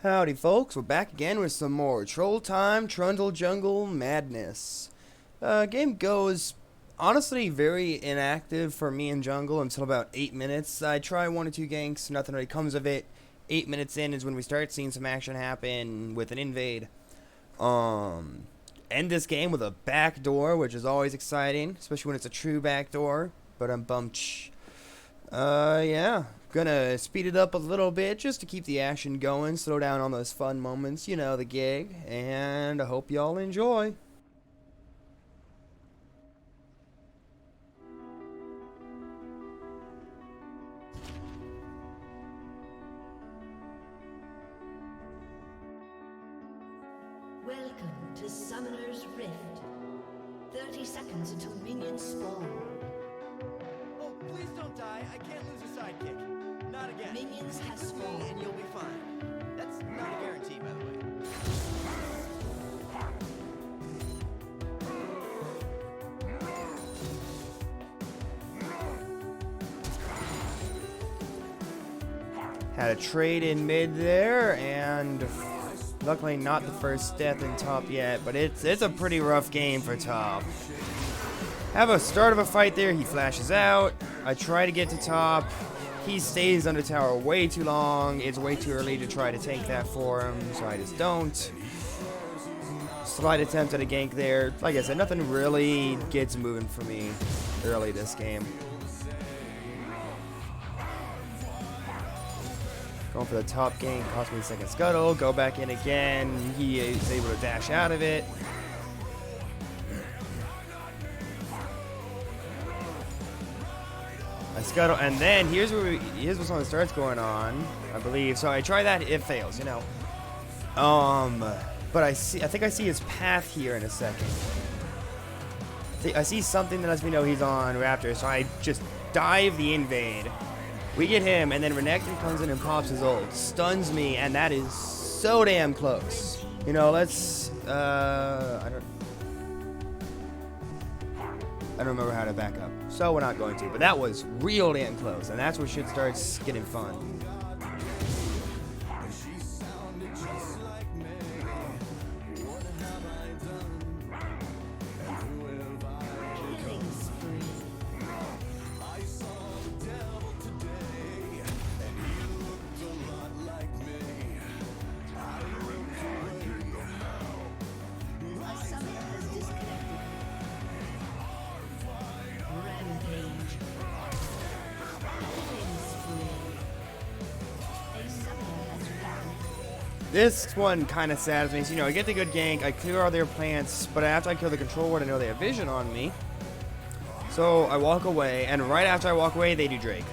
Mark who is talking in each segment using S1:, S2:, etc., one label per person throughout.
S1: Howdy folks, we're back again with some more Troll Time, Trundle Jungle madness. Game goes honestly very inactive for me in jungle until about 8 minutes. I try 1 or 2 ganks, nothing really comes of it. 8 minutes in is when we start seeing some action happen with an invade. End this game with a backdoor, which is always exciting, especially when it's a true backdoor. But I'm bummed. Yeah. Gonna speed it up a little bit just to keep the action going, slow down on those fun moments, you know, the gig, and I hope y'all enjoy.
S2: Welcome to Summoner's Rift. 30 seconds until minions spawn.
S3: Oh, please don't die. I can't lose a sidekick. Not again.
S2: Minions have
S3: Stick with
S2: spawned.
S3: me and you'll be fine. That's not a guarantee, by the way.
S1: Had a trade in mid there, and luckily not the first death in top yet, but it's a pretty rough game for top. Have a start of a fight there, he flashes out. I try to get to top. He stays under tower way too long. It's way too early to try to take that for him, so I just don't. Slight attempt at a gank there. Like I said, nothing really gets moving for me early this game. Going for the top gank, cost me the second scuttle. Go back in again. He is able to dash out of it. I scuttle, and then here's what's on the starts going on, I believe. So I try that, it fails, you know. But I think I see his path here in a second. I see something that lets me know he's on Raptor, so I just dive the invade. We get him, and then Renekton comes in and pops his ult, stuns me, and that is so damn close. You know, let's I don't remember how to back up, so we're not going to. But that was real damn close, and that's where shit starts getting fun. This one kind of saddens me. So, you know, I get the good gank, I clear all their plants, but after I kill the control ward, I know they have vision on me. So I walk away, and right after I walk away, they do Drake.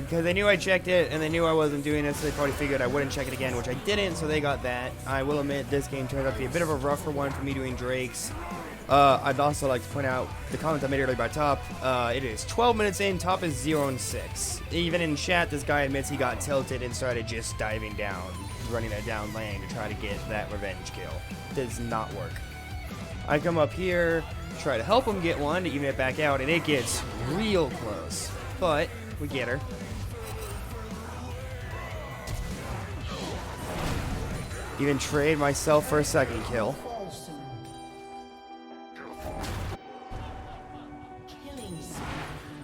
S1: Because they knew I checked it, and they knew I wasn't doing it, so they probably figured I wouldn't check it again, which I didn't, so they got that. I will admit, this game turned out to be a bit of a rougher one for me doing Drakes. I'd also like to point out the comment I made earlier about top. It is 12 minutes in, top is 0-6. Even in chat, this guy admits he got tilted and started just diving down, running that down lane to try to get that revenge kill. Does not work. I come up here, try to help him get one to even it back out, and it gets real close. But we get her. Even trade myself for a second kill.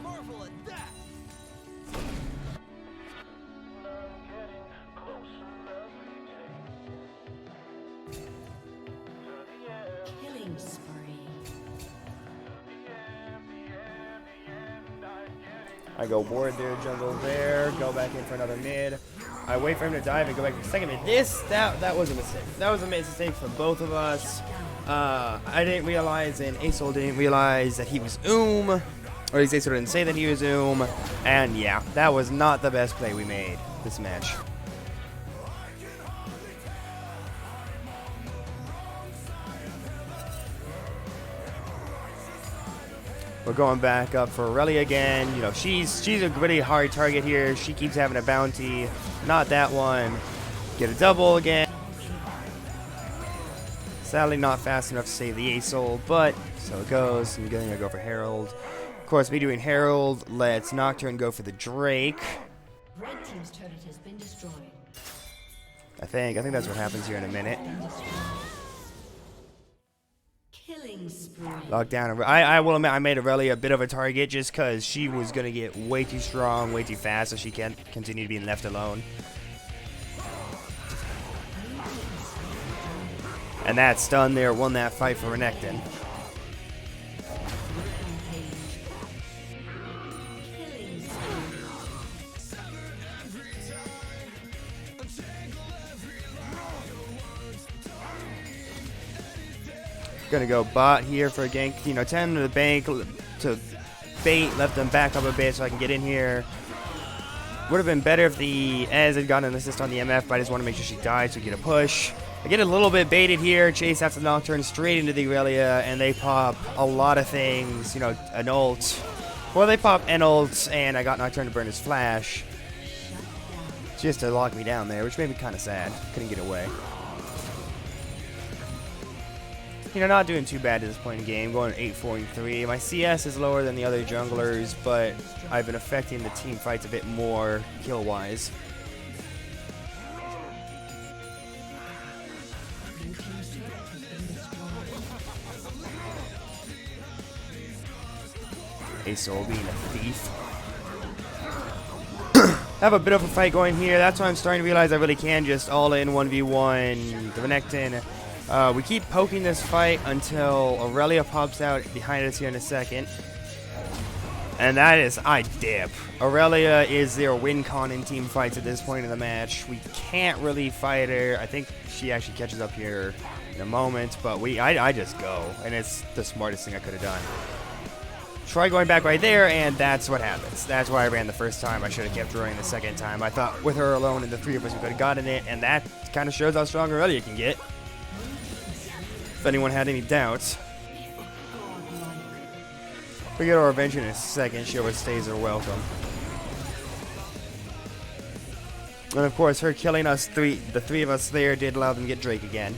S3: Marvel at that!
S2: Killing spree.
S1: I go board there, jungle there, go back in for another mid. I wait for him to dive and go back for the second mid. That was a mistake. That was a mistake for both of us. I didn't realize, and Asol didn't realize that he was or at least Asol didn't say that he was and yeah, that was not the best play we made this match. We're going back up for Aurelia again. You know, she's a really hard target here. She keeps having a bounty. Not that one. Get a double again. Sadly not fast enough to save the Asol, but so it goes. I'm gonna go for Herald. Of course, me doing Herald lets Nocturne go for the Drake.
S2: Red team's turret has been destroyed.
S1: I think that's what happens here in a minute.
S2: Killing spree.
S1: Lockdown. I will admit I made Aurelia a bit of a target just because she was going to get way too strong, way too fast, so she can't continue being left alone. And that stun there won that fight for Renekton. Gonna go bot here for a gank. You know, 10 to the bank to bait, left them back up a bit so I can get in here. Would have been better if the Ez had gotten an assist on the MF, but I just want to make sure she died so we get a push. I get a little bit baited here. Chase after the Nocturne straight into the Aurelia, and they pop a lot of things. You know, an ult. Well, they pop an ult, and I got Nocturne to burn his flash. Just to lock me down there, which made me kind of sad. Couldn't get away. You know, not doing too bad at this point in the game. Going 8-4-3. My CS is lower than the other junglers, but I've been affecting the team fights a bit more kill-wise. Aesol being a thief. Have a bit of a fight going here. That's why I'm starting to realize I really can just all in 1v1 the Renekton. We keep poking this fight until Aurelia pops out behind us here in a second. And that is, I dip. Aurelia is their win con in team fights at this point in the match. We can't really fight her. I think she actually catches up here in a moment, but I just go. And it's the smartest thing I could have done. Try going back right there, and that's what happens. That's why I ran the first time. I should have kept running the second time. I thought with her alone and the three of us, we could have gotten it, and that kind of shows how strong Aurelia can get. If anyone had any doubts. We get our revenge in a second. She overstays her welcome. And of course, her killing us the three of us there did allow them to get Drake again.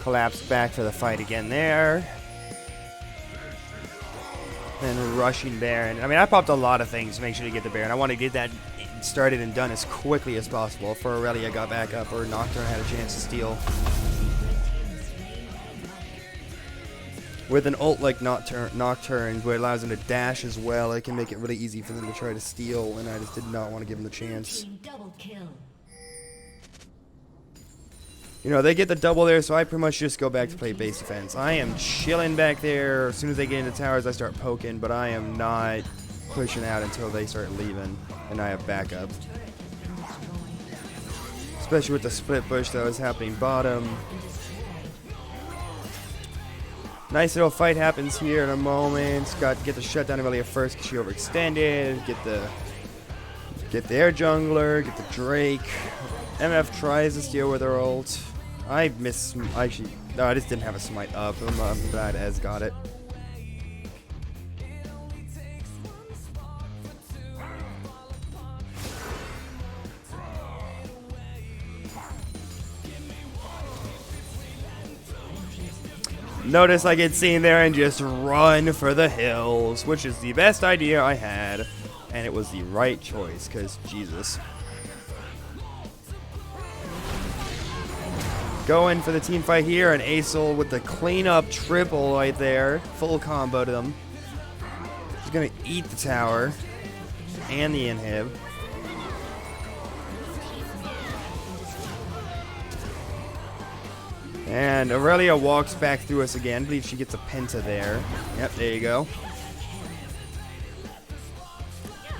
S1: Collapse back for the fight again there. And rushing Baron. I mean, I popped a lot of things to make sure to get the Baron. I want to get that started and done as quickly as possible. For Aurelia got back up, or Nocturne had a chance to steal. With an ult like Nocturne, where it allows them to dash as well, it can make it really easy for them to try to steal, and I just did not want to give them the chance.
S2: Double kill.
S1: You know, they get the double there, so I pretty much just go back to play base defense. I am chilling back there. As soon as they get into towers, I start poking, but I am not pushing out until they start leaving, and I have backup. Especially with the split push that was happening bottom. Nice little fight happens here in a moment. Got to get the shutdown Aurelia first because she overextended. Get their jungler, get the Drake. MF tries to steal with her ult. I missed. Actually, no, I just didn't have a smite up. I'm glad Ez got it. Notice I get seen there and just run for the hills, which is the best idea I had, and it was the right choice, because Jesus. Going for the team fight here, and Aesol with the cleanup triple right there. Full combo to them. He's going to eat the tower and the inhib. And Aurelia walks back through us again. I believe she gets a penta there. Yep, there you go.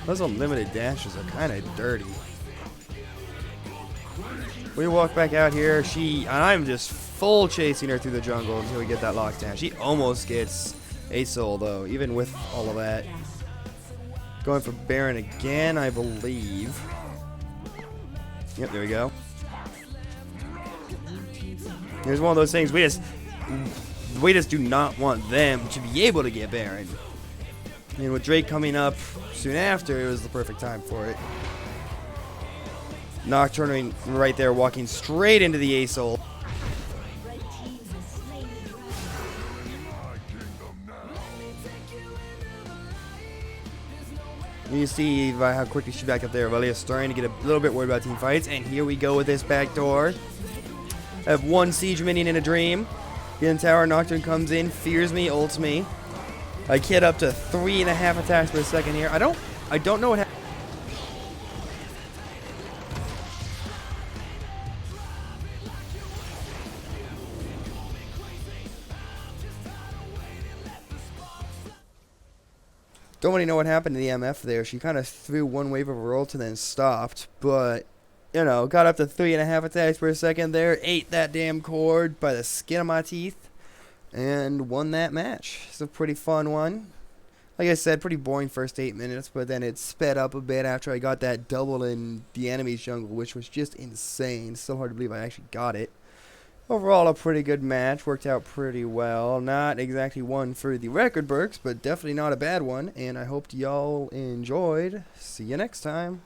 S1: Those unlimited dashes are kind of dirty. We walk back out here. And I'm just full chasing her through the jungle until we get that lockdown. She almost gets Aesol though, even with all of that. Going for Baron again, I believe. Yep, there we go. Here's one of those things we just We just do not want them to be able to get Baron. And with Drake coming up soon after, it was the perfect time for it. Nocturne right there, walking straight into the Ace-ult. You see by how quickly she's back up there. Valia's starting to get a little bit worried about team fights. And here we go with this backdoor. I have one siege minion in a dream. Get in tower, Nocturne comes in, fears me, ults me. I get up to 3.5 attacks per second here. I don't know what happened. Don't really know what happened to the MF there. She kind of threw one wave of her ult and then stopped. But, you know, got up to 3.5 attacks per second there. Ate that damn cord by the skin of my teeth. And won that match. It's a pretty fun one. Like I said, pretty boring first 8 minutes. But then it sped up a bit after I got that double in the enemy's jungle, which was just insane. It's so hard to believe I actually got it. Overall, a pretty good match. Worked out pretty well. Not exactly one for the record books, but definitely not a bad one. And I hope y'all enjoyed. See you next time.